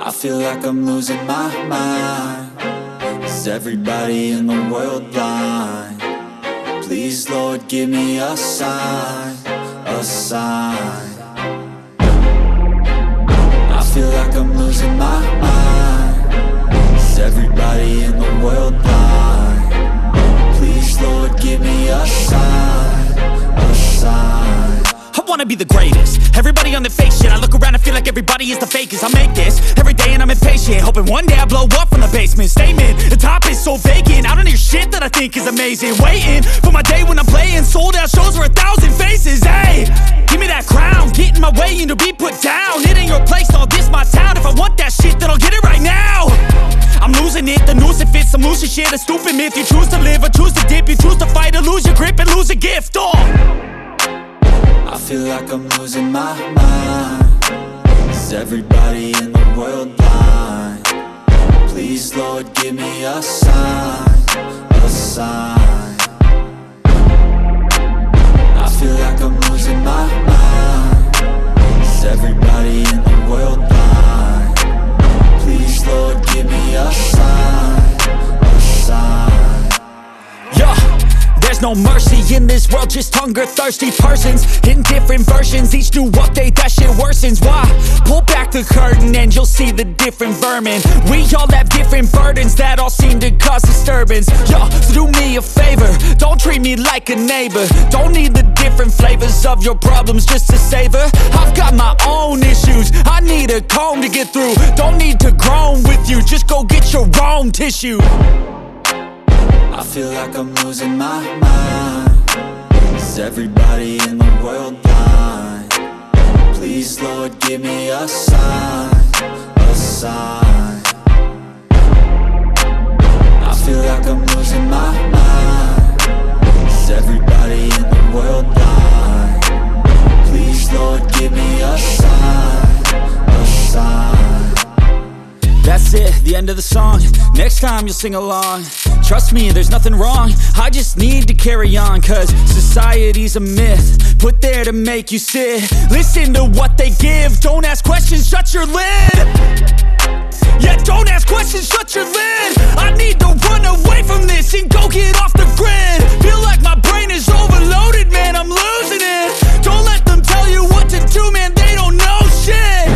I feel like I'm losing my mind. Is everybody in the world blind? Please, Lord, give me a sign, a sign. I feel like I'm losing my mind. Is everybody in the world blind? Please, Lord, give me a sign, a sign. I wanna be the greatest. Everybody on the fake shit. I look around and feel like everybody is the fakest. I make this every day and I'm impatient, hoping one day I blow up from the basement. Statement, the top is so vacant. I don't hear shit that I think is amazing. Waiting for my day when I'm playing sold out shows for 1,000 faces. Hey, give me that crown, get in my way and to be put down. It ain't your place, no, this my town. If I want that shit, then I'll get it right now. I'm losing it, the noose it fits. Some losing shit, a stupid myth. You choose to live or choose to dip. You choose to fight or lose your grip and lose a gift. I feel like I'm losing my mind. Is everybody in the world blind? Please, Lord, give me a sign, a sign. I feel like I'm losing my mind. Is everybody in the world blind? Please, Lord, give me a sign, a sign. Yeah. There's no mercy in this world, just hunger-thirsty persons in different versions. Each new update, that shit worsens. Why? Pull back the curtain and you'll see the different vermin. We all have different burdens that all seem to cause disturbance. Yo, so do me a favor, don't treat me like a neighbor. Don't need the different flavors of your problems just to savor. I've got my own issues, I need a comb to get through. Don't need to groan with you, just go get your own tissue. I feel like I'm losing my mind. Is everybody in the world blind? Please, Lord, give me a sign, a sign. I feel like I'm losing my mind. Is everybody in the world blind? Please, Lord, give me a sign, a sign. it, the end of the song. Next time you'll sing along. Trust me, there's nothing wrong. I just need to carry on, cause society's a myth, put there to make you sit. Listen to what they give. Don't ask questions, shut your lid. Yeah, don't ask questions, shut your lid. I need to run away from this and go get off the grid. Feel like my brain is overloaded, man, I'm losing it. Don't let them tell you what to do, man, they don't know shit.